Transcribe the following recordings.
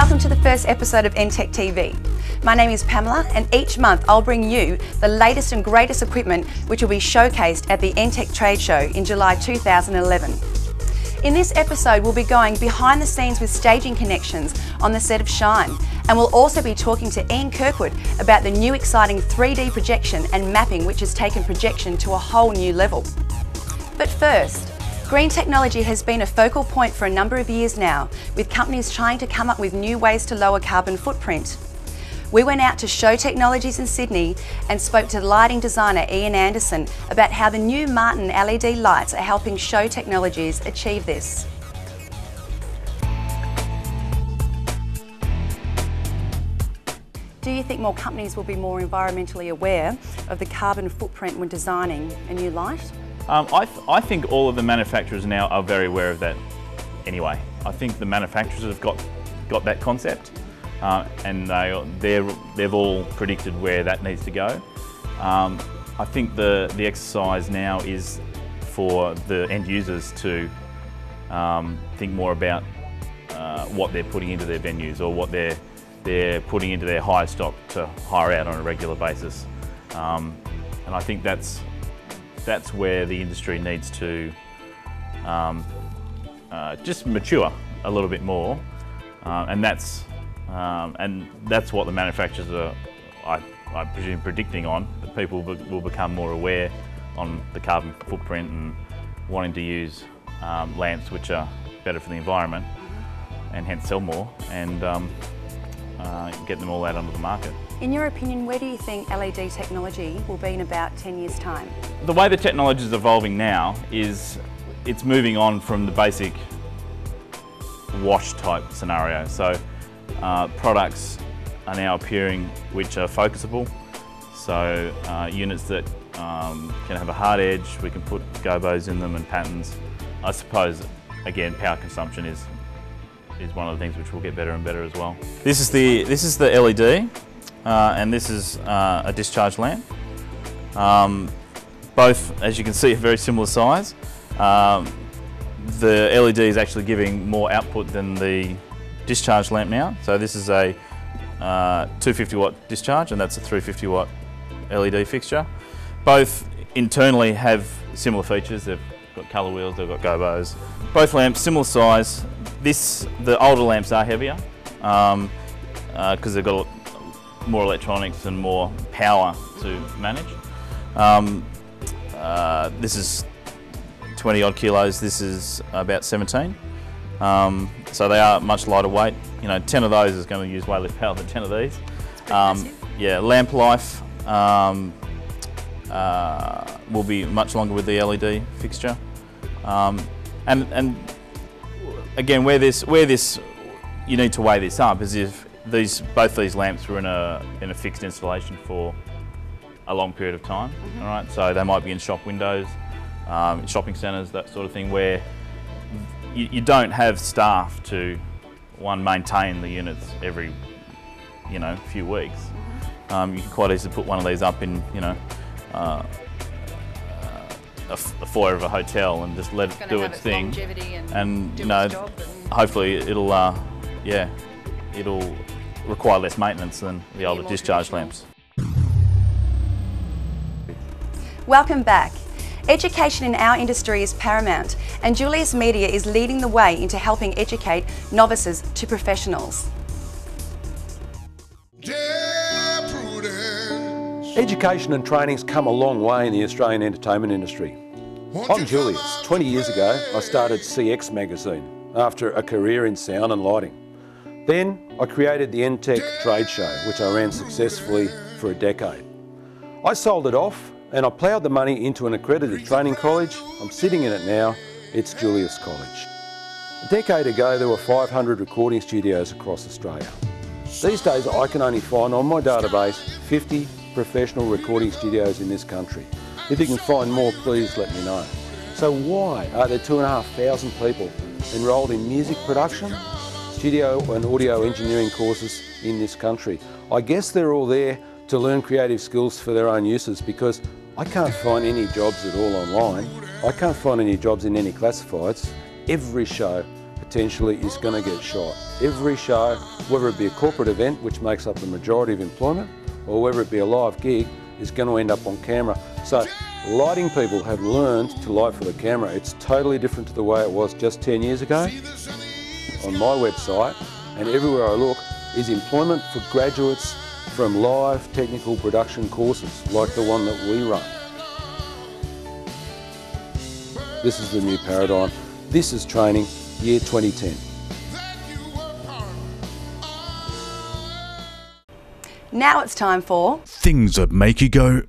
Welcome to the first episode of ENTECH TV. My name is Pamela, and each month I'll bring you the latest and greatest equipment which will be showcased at the ENTECH trade show in July 2011. In this episode we'll be going behind the scenes with staging connections on the set of Shine, and we'll also be talking to Ian Kirkwood about the new exciting 3D projection and mapping which has taken projection to a whole new level. But first, green technology has been a focal point for a number of years now, with companies trying to come up with new ways to lower carbon footprint. We went out to Show Technologies in Sydney and spoke to lighting designer Ian Anderson about how the new Martin LED lights are helping Show Technologies achieve this. Do you think more companies will be more environmentally aware of the carbon footprint when designing a new light? I think all of the manufacturers now are very aware of that anyway. I think the manufacturers have got that concept and they've all predicted where that needs to go. I think the exercise now is for the end users to think more about what they're putting into their venues or what they're putting into their hire stock to hire out on a regular basis. And I think that's where the industry needs to just mature a little bit more, and that's what the manufacturers are, I presume, predicting on. That people will become more aware on the carbon footprint and wanting to use lamps which are better for the environment, and hence sell more and get them all out onto the market. In your opinion, where do you think LED technology will be in about 10 years' time? The way the technology is evolving now is it's moving on from the basic wash type scenario. So products are now appearing which are focusable. So units that can have a hard edge, we can put gobos in them and patterns. I suppose, again, power consumption is one of the things which will get better and better as well. This is the LED. And this is a discharge lamp. Both, as you can see, are very similar size. The LED is actually giving more output than the discharge lamp now. So this is a 250 watt discharge, and that's a 350 watt LED fixture. Both internally have similar features. They've got colour wheels, they've got gobos. Both lamps similar size. The older lamps are heavier because they've got more electronics and more power to manage. This is 20 odd kilos, this is about 17. So they are much lighter weight. You know, 10 of those is going to use way less power than 10 of these. Yeah, lamp life will be much longer with the LED fixture. And again, where you need to weigh this up is if both these lamps were in a fixed installation for a long period of time. All right, so they might be in shop windows, in shopping centres, that sort of thing, where you don't have staff to maintain the units every few weeks. You can quite easily put one of these up in a foyer of a hotel and just let it do its thing, and hopefully it'll require less maintenance than the older discharge lamps. Welcome back. Education in our industry is paramount, and Julius Media is leading the way into helping educate novices to professionals. Education and training's come a long way in the Australian entertainment industry. I'm Julius. 20 years ago I started CX magazine after a career in sound and lighting. Then I created the ENTECH trade show, which I ran successfully for a decade. I sold it off and I ploughed the money into an accredited training college. I'm sitting in it now. It's Julius College. A decade ago there were 500 recording studios across Australia. These days I can only find on my database 50 professional recording studios in this country. If you can find more, please let me know. So why are there 2,500 people enrolled in music production, studio and audio engineering courses in this country? I guess they're all there to learn creative skills for their own uses, because I can't find any jobs at all online. I can't find any jobs in any classifieds. Every show, potentially is going to get shot. Every show, whether it be a corporate event, which makes up the majority of employment, or whether it be a live gig, is going to end up on camera. So lighting people have learned to light for the camera. It's totally different to the way it was just 10 years ago. On my website and everywhere I look is employment for graduates from live technical production courses like the one that we run. This is the new paradigm. This is training year 2010. Now it's time for Things that make you go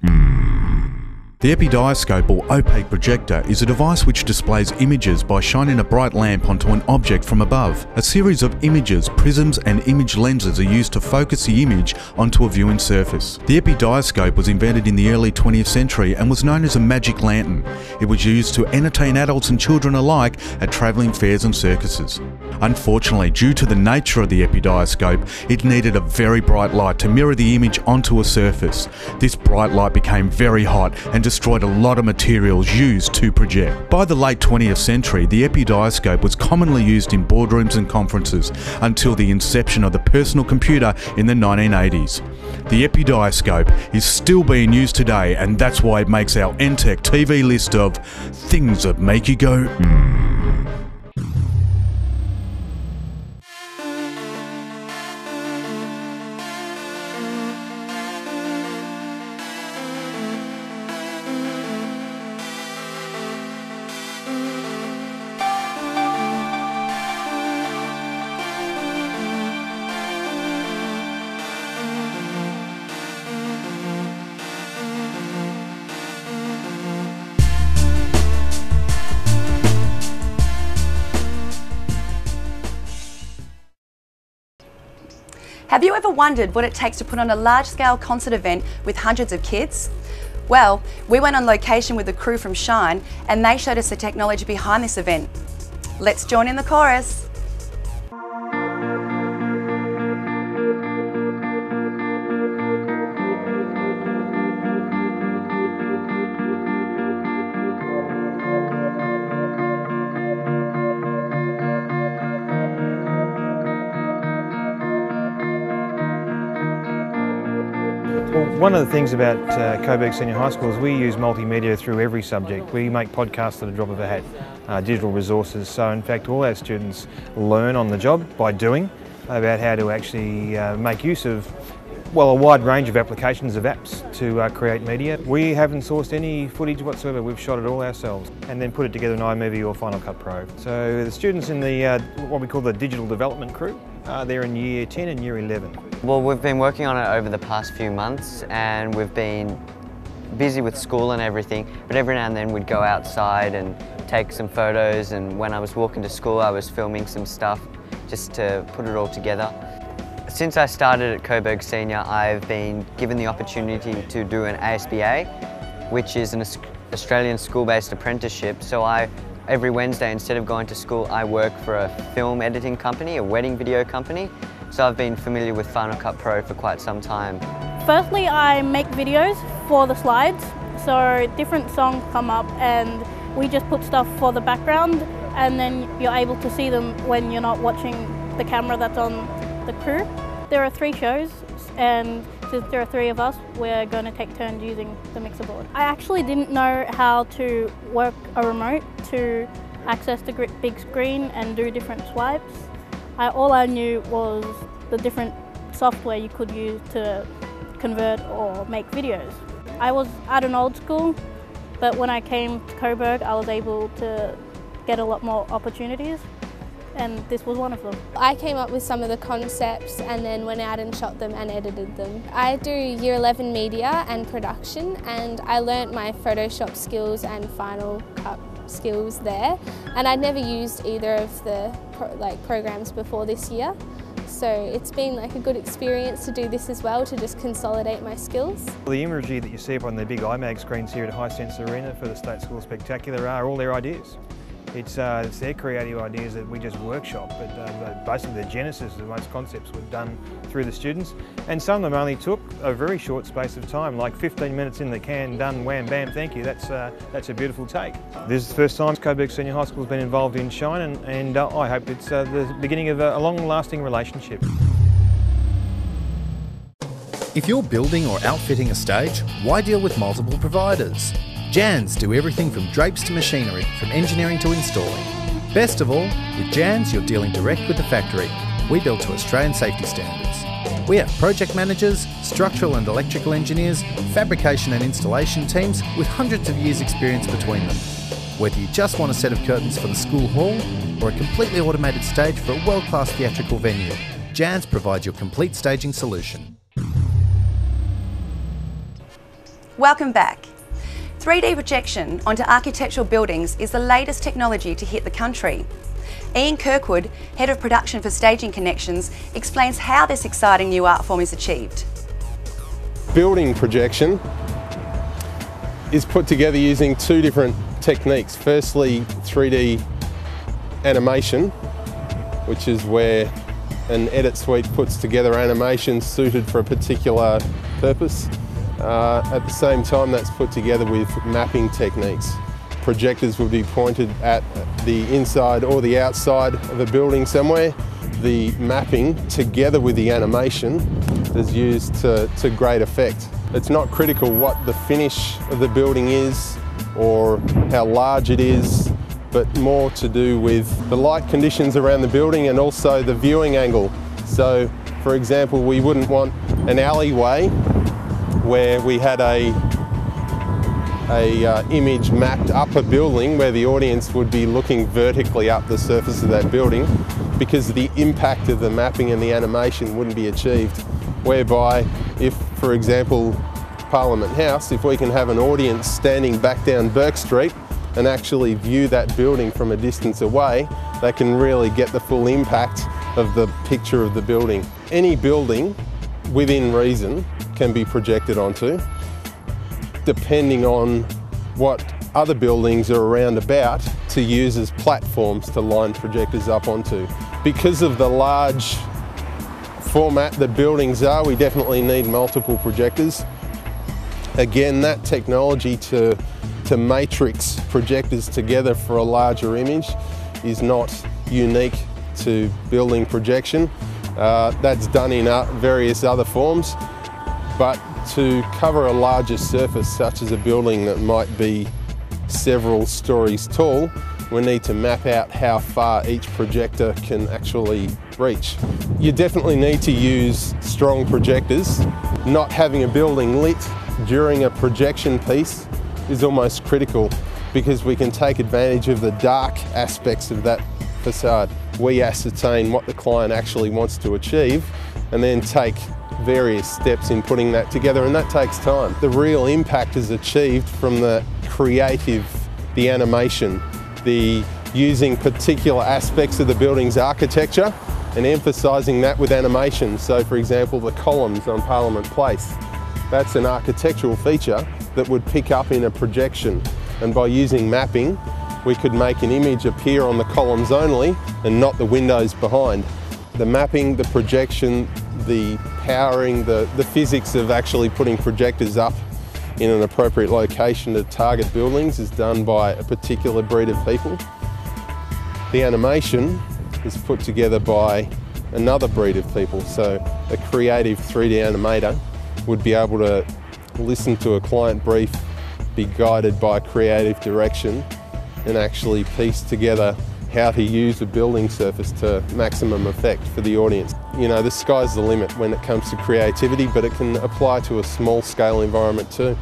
The epidioscope or opaque projector is a device which displays images by shining a bright lamp onto an object from above. A series of images, prisms and image lenses are used to focus the image onto a viewing surface. The epidioscope was invented in the early 20th century and was known as a magic lantern. It was used to entertain adults and children alike at travelling fairs and circuses. Unfortunately, due to the nature of the epidioscope, it needed a very bright light to mirror the image onto a surface. This bright light became very hot and destroyed a lot of materials used to project. By the late 20th century, the epidioscope was commonly used in boardrooms and conferences until the inception of the personal computer in the 1980s. The epidioscope is still being used today, and that's why it makes our ENTECH TV list of things that make you go Have you ever wondered what it takes to put on a large-scale concert event with hundreds of kids? Well, we went on location with the crew from Shine and they showed us the technology behind this event. Let's join in the chorus. Well, one of the things about Coburg Senior High School is we use multimedia through every subject. We make podcasts at a drop of a hat, digital resources. So in fact all our students learn on the job by doing about how to actually make use of a wide range of applications of apps to create media. We haven't sourced any footage whatsoever, we've shot it all ourselves and then put it together in iMovie or Final Cut Pro. So the students in the what we call the digital development crew, they're in year 10 and year 11. Well, we've been working on it over the past few months and we've been busy with school and everything, but every now and then we'd go outside and take some photos, and when I was walking to school I was filming some stuff just to put it all together. Since I started at Coburg Senior, I've been given the opportunity to do an ASBA, which is an Australian school-based apprenticeship. So every Wednesday, instead of going to school, I work for a film editing company, a wedding video company. So I've been familiar with Final Cut Pro for quite some time. Firstly, I make videos for the slides. So different songs come up and we just put stuff for the background, and then you're able to see them when you're not watching the camera that's on the crew. There are 3 shows, and since there are 3 of us, we're going to take turns using the mixer board. I actually didn't know how to work a remote to access the big screen and do different swipes. All I knew was the different software you could use to convert or make videos. I was at an old school, but when I came to Coburg, I was able to get a lot more opportunities, and this was one of them. I came up with some of the concepts and then went out and shot them and edited them. I do year 11 media and production, and I learnt my Photoshop skills and Final Cut skills there, and I'd never used either of the programs before this year. So it's been like a good experience to do this as well, to just consolidate my skills. The imagery that you see up on the big iMag screens here at Hisense Arena for the State School Spectacular are all their ideas. It's their creative ideas that we just workshop, but basically the genesis of most concepts were done through the students, and some of them only took a very short space of time, like 15 minutes in the can, done, wham, bam, thank you. That's a beautiful take. This is the first time Coburg Senior High School has been involved in Shine, and I hope it's the beginning of a long-lasting relationship. If you're building or outfitting a stage, why deal with multiple providers? Jans do everything from drapes to machinery, from engineering to installing. Best of all, with Jans you're dealing direct with the factory. We build to Australian safety standards. We have project managers, structural and electrical engineers, fabrication and installation teams with hundreds of years' experience between them. Whether you just want a set of curtains for the school hall or a completely automated stage for a world-class theatrical venue, Jans provides your complete staging solution. Welcome back. 3D projection onto architectural buildings is the latest technology to hit the country. Ian Kirkwood, Head of Production for Staging Connections, explains how this exciting new art form is achieved. Building projection is put together using two different techniques. Firstly, 3D animation, which is where an edit suite puts together animations suited for a particular purpose. At the same time, that's put together with mapping techniques. Projectors will be pointed at the inside or the outside of a building somewhere. The mapping, together with the animation, is used to great effect. It's not critical what the finish of the building is or how large it is, but more to do with the light conditions around the building and also the viewing angle. So, for example, we wouldn't want an alleyway where we had a image mapped up a building where the audience would be looking vertically up the surface of that building, because the impact of the mapping and the animation wouldn't be achieved. Whereby, if, for example, Parliament House, if we can have an audience standing back down Burke Street and actually view that building from a distance away, they can really get the full impact of the picture of the building. Any building, within reason, can be projected onto, depending on what other buildings are around about to use as platforms to line projectors up onto. Because of the large format that buildings are, we definitely need multiple projectors. Again, that technology to matrix projectors together for a larger image is not unique to building projection. That's done in various other forms. But to cover a larger surface, such as a building that might be several stories tall, we need to map out how far each projector can actually reach. You definitely need to use strong projectors. Not having a building lit during a projection piece is almost critical, because we can take advantage of the dark aspects of that facade. We ascertain what the client actually wants to achieve and then take various steps in putting that together, and that takes time. The real impact is achieved from the creative, the animation, the using particular aspects of the building's architecture and emphasising that with animation. So, for example, the columns on Parliament Place, that's an architectural feature that would pick up in a projection, and by using mapping we could make an image appear on the columns only and not the windows behind. The mapping, the projection, the powering, the physics of actually putting projectors up in an appropriate location to target buildings is done by a particular breed of people. The animation is put together by another breed of people. So a creative 3D animator would be able to listen to a client brief, be guided by creative direction, and actually piece together how to use a building surface to maximum effect for the audience. You know, the sky's the limit when it comes to creativity, but it can apply to a small scale environment too.